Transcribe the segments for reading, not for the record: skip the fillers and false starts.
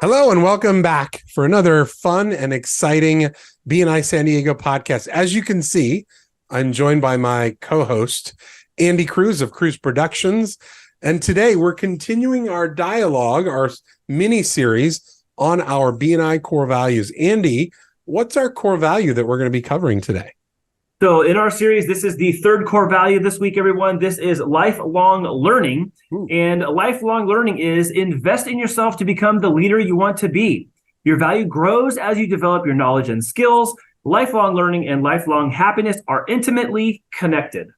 Hello and welcome back for another fun and exciting BNI San Diego podcast. As you can see, I'm joined by my co-host, Andy Cruz of Cruz Productions. And today we're continuing our dialogue, our mini-series on our BNI core values. Andy, what's our core value that we're going to be covering today? So in our series, this is the third core value this week, everyone. This is lifelong learning. Ooh. And lifelong learning is invest in yourself to become the leader you want to be. Your value grows as you develop your knowledge and skills. Lifelong learning and lifelong happiness are intimately connected.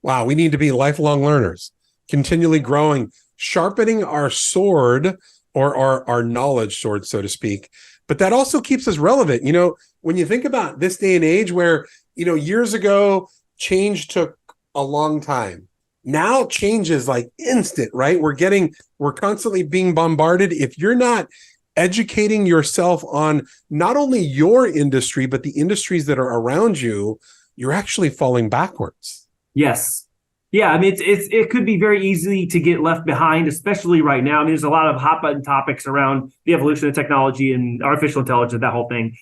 Wow, we need to be lifelong learners, continually growing, sharpening our sword or our knowledge sword, so to speak. But that also keeps us relevant. You know, when you think about this day and age where, years ago, change took a long time. Now change is like instant, right? We're constantly being bombarded. If you're not educating yourself on not only your industry, but the industries that are around you, you're actually falling backwards. Yes. Yeah, I mean, it could be very easy to get left behind, especially right now. I mean, there's a lot of hot button topics around the evolution of technology and artificial intelligence, that whole thing.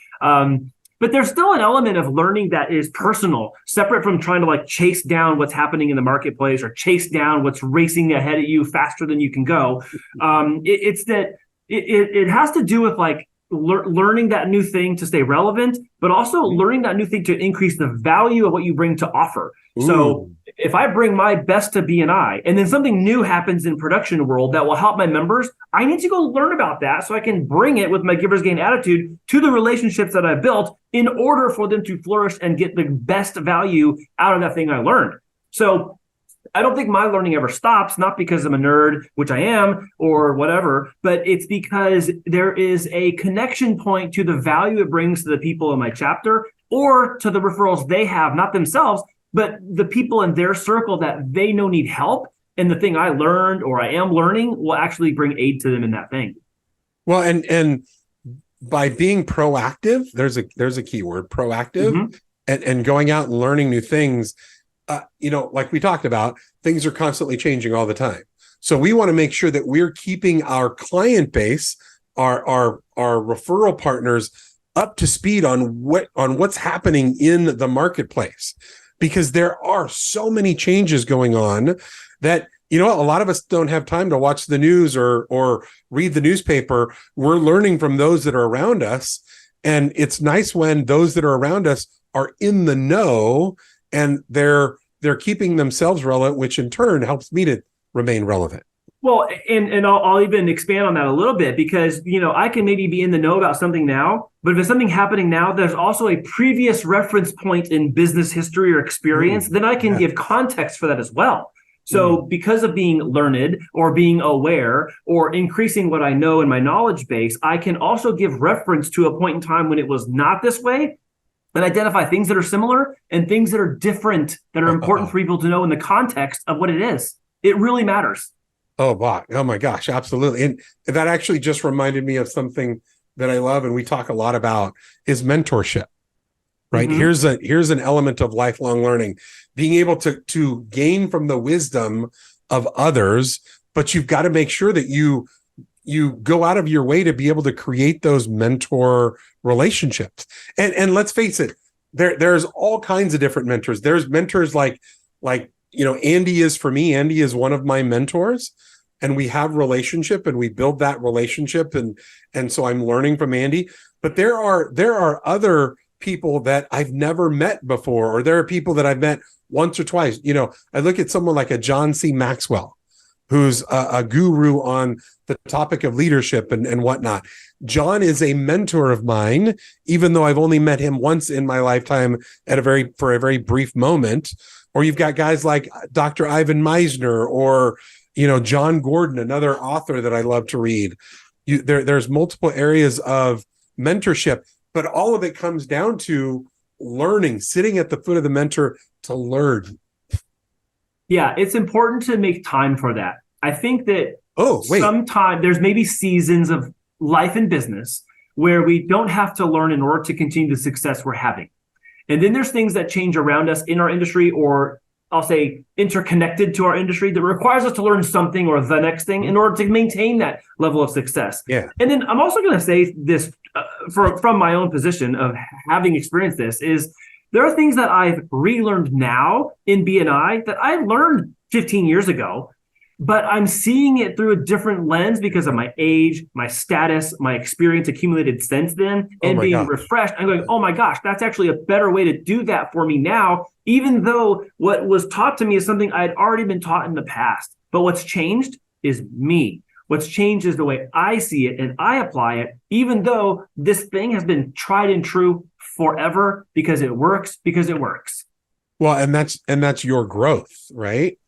But there's still an element of learning that is personal, separate from trying to chase down what's happening in the marketplace or chase down what's racing ahead of you faster than you can go. It has to do with learning that new thing to stay relevant, but also learning that new thing to increase the value of what you bring to offer. Ooh. So if I bring my best to BNI and then something new happens in production world that will help my members, I need to go learn about that so I can bring it with my giver's gain attitude to the relationships that I built in order for them to flourish and get the best value out of that thing I learned. So I don't think my learning ever stops, not because I'm a nerd, which I am, or whatever, but it's because there is a connection point to the value it brings to the people in my chapter or to the referrals they have, not themselves, but the people in their circle that they know need help. And the thing I learned or I am learning will actually bring aid to them in that thing. Well, and by being proactive, there's a key word, proactive, Mm-hmm. and going out and learning new things. Like we talked about, things are constantly changing all the time. So we want to make sure that we're keeping our client base, our referral partners up to speed on what's happening in the marketplace, because there are so many changes going on that, a lot of us don't have time to watch the news or read the newspaper. We're learning from those that are around us. And it's nice when those that are around us are in the know and they're keeping themselves relevant, which in turn helps me to remain relevant. Well, and I'll even expand on that a little bit because, I can maybe be in the know about something now, but if there's something happening now, there's also a previous reference point in business history or experience, then I can give context for that as well. So because of being learned or being aware or increasing what I know in my knowledge base, I can also give reference to a point in time when it was not this way and identify things that are similar and things that are different that are important for people to know in the context of what it is. It really matters. Oh, wow. Oh my gosh, absolutely. And that actually just reminded me of something that I love and we talk a lot about is mentorship, right? Mm-hmm. Here's an element of lifelong learning, being able to gain from the wisdom of others, but you've got to make sure that you go out of your way to be able to create those mentor relationships. And let's face it, there's all kinds of different mentors. There's mentors like Andy is for me. Andy is one of my mentors, and we have relationship and we build that relationship. And so I'm learning from Andy, but there are other people that I've never met before, or there are people that I've met once or twice. I look at someone like a John C. Maxwell, who's a guru on the topic of leadership and whatnot. John is a mentor of mine, even though I've only met him once in my lifetime for a very brief moment. Or you've got guys like Dr. Ivan Meisner or, John Gordon, another author that I love to read. There's multiple areas of mentorship, but all of it comes down to learning, sitting at the foot of the mentor to learn. Yeah, it's important to make time for that. I think that sometimes there's maybe seasons of life and business where we don't have to learn in order to continue the success we're having. And then there's things that change around us in our industry or I'll say, interconnected to our industry that requires us to learn something or the next thing in order to maintain that level of success. Yeah. And then I'm also going to say this from my own position of having experienced this is there are things that I've relearned now in BNI that I learned 15 years ago, but I'm seeing it through a different lens because of my age, my status, my experience accumulated since then, and being refreshed. I'm going, oh my gosh, that's actually a better way to do that for me now, even though what was taught to me is something I had already been taught in the past. But what's changed is me. What's changed is the way I see it and I apply it, even though this thing has been tried and true forever because it works. Well, and that's your growth, right?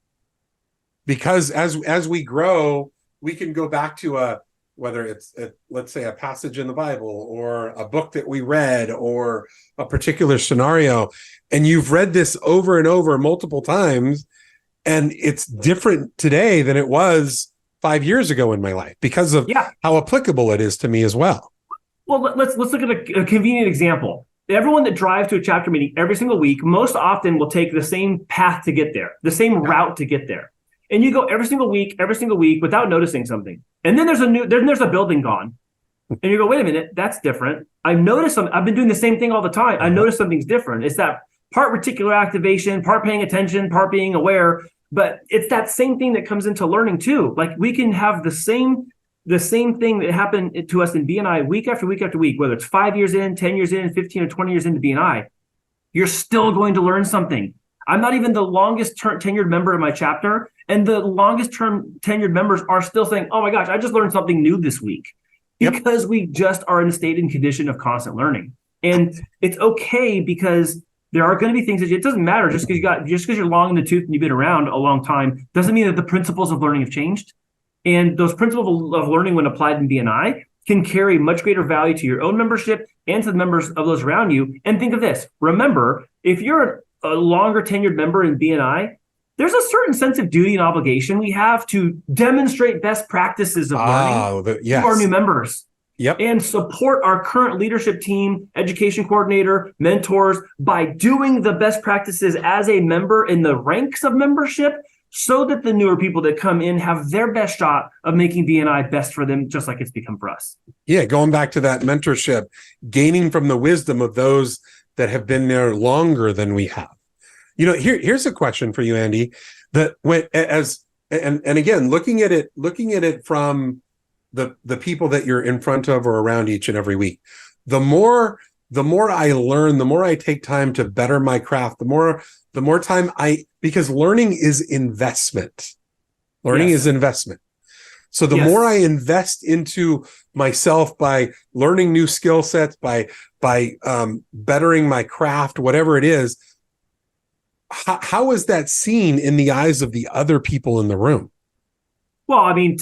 Because as we grow, we can go back to whether it's let's say a passage in the Bible or a book that we read or a particular scenario, and you've read this over and over multiple times, and it's different today than it was 5 years ago in my life because of how applicable it is to me as well. Well, let's look at a convenient example. Everyone that drives to a chapter meeting every single week most often will take the same path to get there, the same route to get there. And you go every single week without noticing something. And then there's a building gone. And you go, wait a minute, that's different. I've been doing the same thing all the time. I noticed something's different. It's that part reticular activation, part paying attention, part being aware. But it's that same thing that comes into learning too. Like we can have the same thing that happened to us in BNI week after week after week, whether it's 5 years in, 10 years in, 15 or 20 years into BNI, you're still going to learn something. I'm not even the longest tenured member in my chapter, and the longest term tenured members are still saying, oh my gosh, I just learned something new this week, because we just are in a state and condition of constant learning. And it's okay because there are going to be things that it doesn't matter just because you're long in the tooth and you've been around a long time doesn't mean that the principles of learning have changed. And those principles of learning when applied in BNI can carry much greater value to your own membership and to the members of those around you. And think of this. Remember, if you're a longer tenured member in BNI, there's a certain sense of duty and obligation we have to demonstrate best practices of learning to our new members. And support our current leadership team, education coordinator, mentors by doing the best practices as a member in the ranks of membership so that the newer people that come in have their best shot of making BNI best for them, just like it's become for us. Yeah, going back to that mentorship, gaining from the wisdom of those that have been there longer than we have. Here's a question for you, Andy, that again, looking at it from the people that you're in front of or around each and every week, the more I learn, the more I take time to better my craft, the more time because learning is investment. Learning is investment. So the more I invest into myself by learning new skill sets, by bettering my craft, whatever it is, how is that seen in the eyes of the other people in the room? Well, I mean,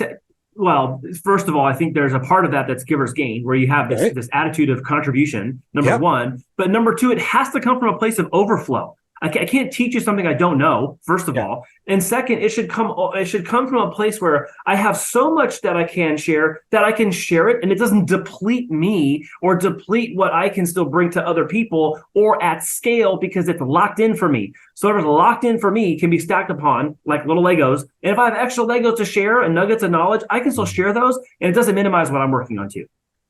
first of all, I think there's a part of that that's giver's gain, where you have this attitude of contribution, number one. But number two, it has to come from a place of overflow. I can't teach you something I don't know, first of all. And second, it should come from a place where I have so much that I can share that I can share it and it doesn't deplete me or deplete what I can still bring to other people or at scale because it's locked in for me. So whatever's locked in for me can be stacked upon like little Legos. And if I have extra Legos to share and nuggets of knowledge, I can still share those and it doesn't minimize what I'm working on too.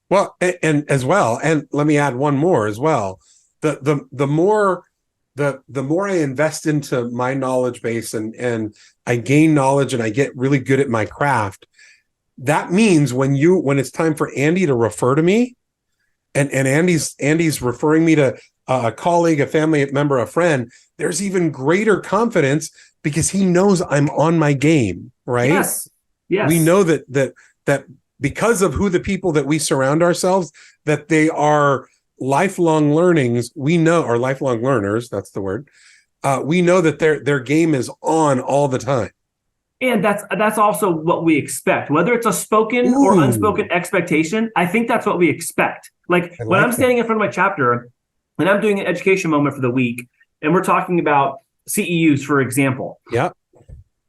Well, and as well, and let me add one more as well. The more I invest into my knowledge base and I gain knowledge and I get really good at my craft, that means when it's time for Andy to refer to me and Andy's referring me to a colleague, a family member, a friend, there's even greater confidence because he knows I'm on my game, right? Yes. We know that because of who the people that we surround ourselves, that they are lifelong learnings, we know, or lifelong learners, that's the word. We know that their game is on all the time. And that's also what we expect, whether it's a spoken or unspoken expectation. I think that's what we expect. When I'm standing in front of my chapter and I'm doing an education moment for the week, and we're talking about CEUs, for example. Yeah.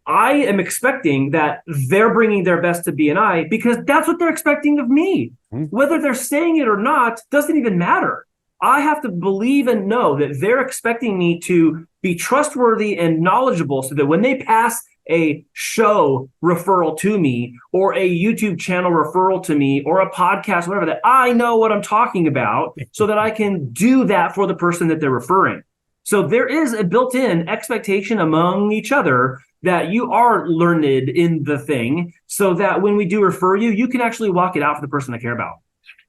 I am expecting that they're bringing their best to BNI because that's what they're expecting of me. Whether they're saying it or not doesn't even matter. I have to believe and know that they're expecting me to be trustworthy and knowledgeable so that when they pass a show referral to me or a YouTube channel referral to me or a podcast, whatever, that I know what I'm talking about so that I can do that for the person that they're referring. So there is a built-in expectation among each other that you are learned in the thing so that when we do refer you, you can actually walk it out for the person I care about.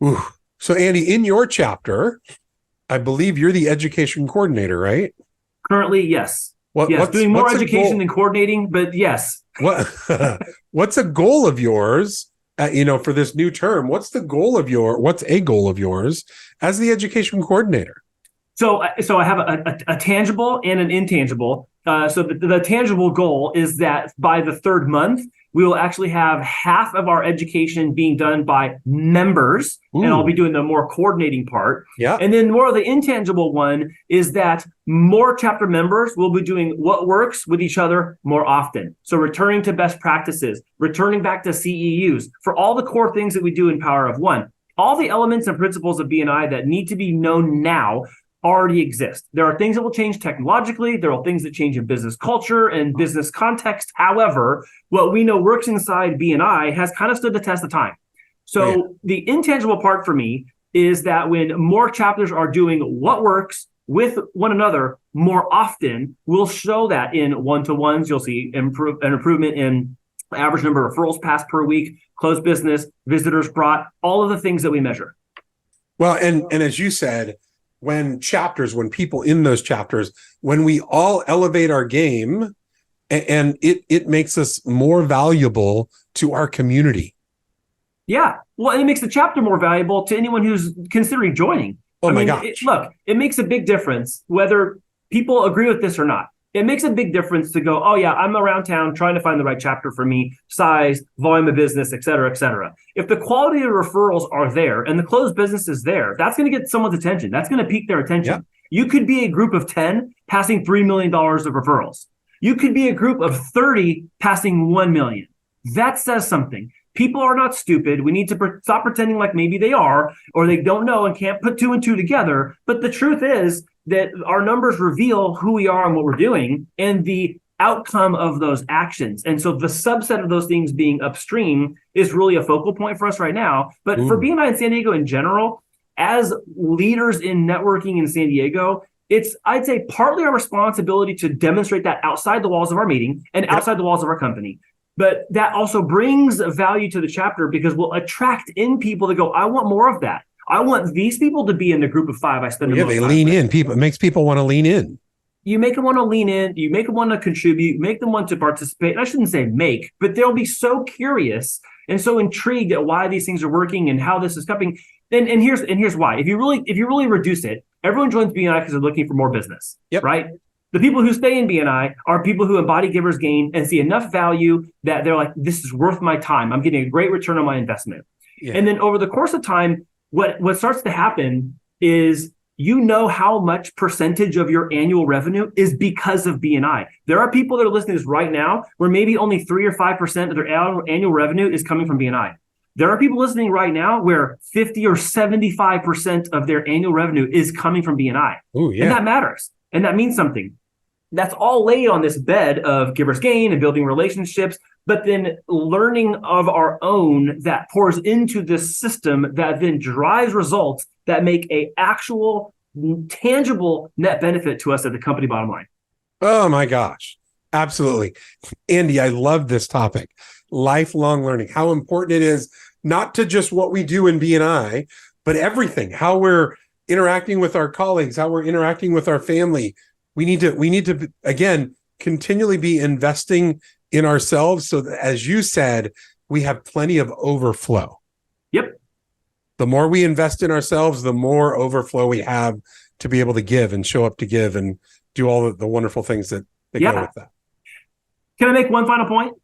Ooh. So Andy, in your chapter, I believe you're the education coordinator, right? Currently, yes. Yes, doing more education than coordinating, but yes. What's a goal of yours, for this new term? What's a goal of yours as the education coordinator? So I have a tangible and an intangible. So the tangible goal is that by the third month, we will actually have half of our education being done by members, and I'll be doing the more coordinating part. Yeah. And then more of the intangible one is that more chapter members will be doing what works with each other more often. So returning to best practices, returning back to CEUs for all the core things that we do in Power of One. All the elements and principles of BNI that need to be known now already exist. There are things that will change technologically. There are things that change in business culture and business context. However, what we know works inside BNI has kind of stood the test of time. So the intangible part for me is that when more chapters are doing what works with one another more often, we'll show that in one-to-ones. You'll see an improvement in average number of referrals passed per week, closed business, visitors brought, all of the things that we measure. Well, and as you said, when people in those chapters, when we all elevate our game, and it makes us more valuable to our community. Yeah. Well, and it makes the chapter more valuable to anyone who's considering joining. Oh my gosh. Look, it makes a big difference whether people agree with this or not. It makes a big difference to go, oh yeah, I'm around town trying to find the right chapter for me, size, volume of business, et cetera, et cetera. If the quality of referrals are there and the closed business is there, that's going to get someone's attention. That's going to pique their attention. Yeah. You could be a group of 10 passing $3 million of referrals. You could be a group of 30 passing 1 million. That says something. People are not stupid. We need to stop pretending like maybe they are, or they don't know and can't put two and two together. But the truth is that our numbers reveal who we are and what we're doing and the outcome of those actions. And so the subset of those things being upstream is really a focal point for us right now. But for BNI in San Diego in general, as leaders in networking in San Diego, it's, I'd say, partly our responsibility to demonstrate that outside the walls of our meeting and outside the walls of our company. But that also brings value to the chapter because we'll attract in people that go, I want more of that. I want these people to be in the group of 5 I spend the most time with. They lean in. It makes people want to lean in. You make them want to lean in. You make them want to contribute. You make them want to participate. And I shouldn't say make, but they'll be so curious and so intrigued at why these things are working and how this is coming. And here's why. If you really reduce it, everyone joins BNI because they're looking for more business, right? The people who stay in BNI are people who embody giver's gain and see enough value that they're like, this is worth my time. I'm getting a great return on my investment. Yeah. And then over the course of time, what starts to happen is how much percentage of your annual revenue is because of BNI. There are people that are listening to this right now where maybe only 3 or 5% of their annual revenue is coming from BNI. There are people listening right now where 50 or 75% of their annual revenue is coming from BNI. Ooh, yeah. And that matters. And that means something. That's all laid on this bed of giver's gain and building relationships, but then learning of our own that pours into this system that then drives results that make a actual tangible net benefit to us at the company bottom line. Oh my gosh. Absolutely. Andy, I love this topic. Lifelong learning, how important it is, not to just what we do in BNI, but everything, how we're interacting with our colleagues, how we're interacting with our family. We need to, again, continually be investing in ourselves so that, as you said, we have plenty of overflow. Yep. The more we invest in ourselves, the more overflow we have to be able to give and show up to give and do all the wonderful things that go with that. Can I make one final point?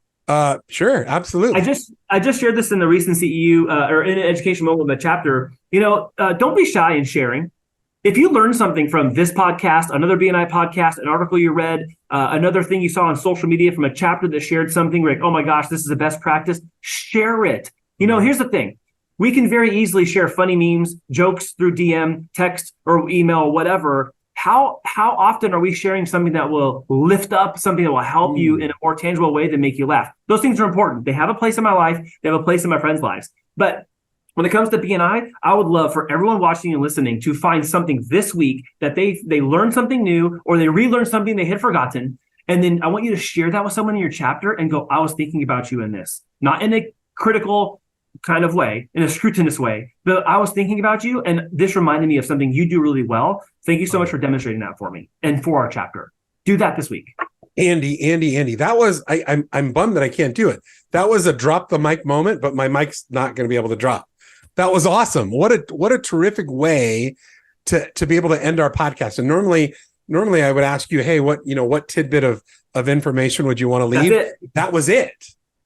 Sure, absolutely. I just shared this in the recent CEU or in an education moment of the chapter. Don't be shy in sharing. If you learn something from this podcast, another BNI podcast, an article you read, another thing you saw on social media from a chapter that shared something like, oh my gosh, this is a best practice, share it. Here's the thing. we can very easily share funny memes, jokes through DM, text, or email, whatever. How often are we sharing something that will lift up, something that will help you in a more tangible way to make you laugh? Those things are important. They have a place in my life. They have a place in my friends' lives. But when it comes to BNI, I would love for everyone watching and listening to find something this week that they learned something new, or they relearned something they had forgotten. And then I want you to share that with someone in your chapter and go, I was thinking about you in this. Not in a critical kind of way, in a scrutinous way, but I was thinking about you, and this reminded me of something you do really well. Thank you so much for demonstrating that for me and for our chapter. Do that this week. Andy, that was, I'm bummed that I can't do it. That was a drop the mic moment, but my mic's not going to be able to drop. That was awesome. What a terrific way to be able to end our podcast. And normally I would ask you, hey, what tidbit of information would you want to leave? That was it.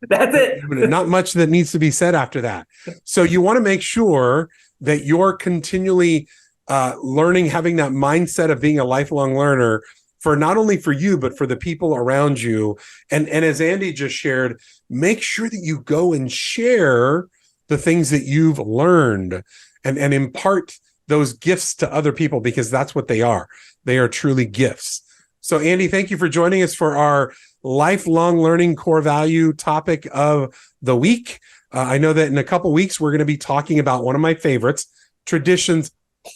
That's it. Not much that needs to be said after that. So you want to make sure that you're continually learning, having that mindset of being a lifelong learner, for not only for you, but for the people around you. And as Andy just shared, make sure that you go and share the things that you've learned and impart those gifts to other people, because that's what they are. They are truly gifts. So Andy, thank you for joining us for our lifelong learning core value topic of the week. I know that in a couple weeks, we're going to be talking about one of my favorites, traditions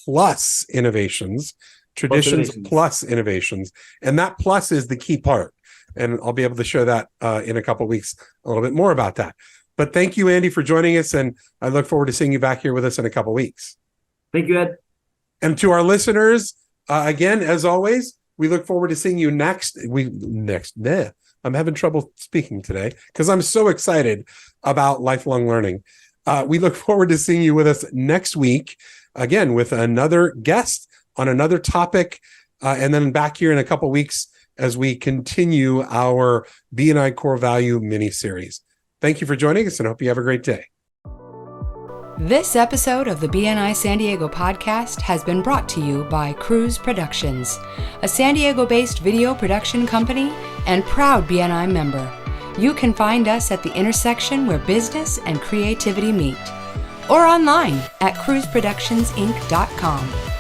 plus innovations. Traditions plus innovations. And that plus is the key part. And I'll be able to share that in a couple weeks, a little bit more about that. But thank you, Andy, for joining us. And I look forward to seeing you back here with us in a couple weeks. Thank you, Ed. And to our listeners, again, as always, we look forward to seeing you next. I'm having trouble speaking today because I'm so excited about lifelong learning. We look forward to seeing you with us next week, again, with another guest on another topic, and then back here in a couple weeks as we continue our BNI Core Value mini-series. Thank you for joining us, and I hope you have a great day. This episode of the BNI San Diego podcast has been brought to you by Cruise Productions, a San Diego-based video production company and proud BNI member. You can find us at the intersection where business and creativity meet, or online at cruiseproductionsinc.com.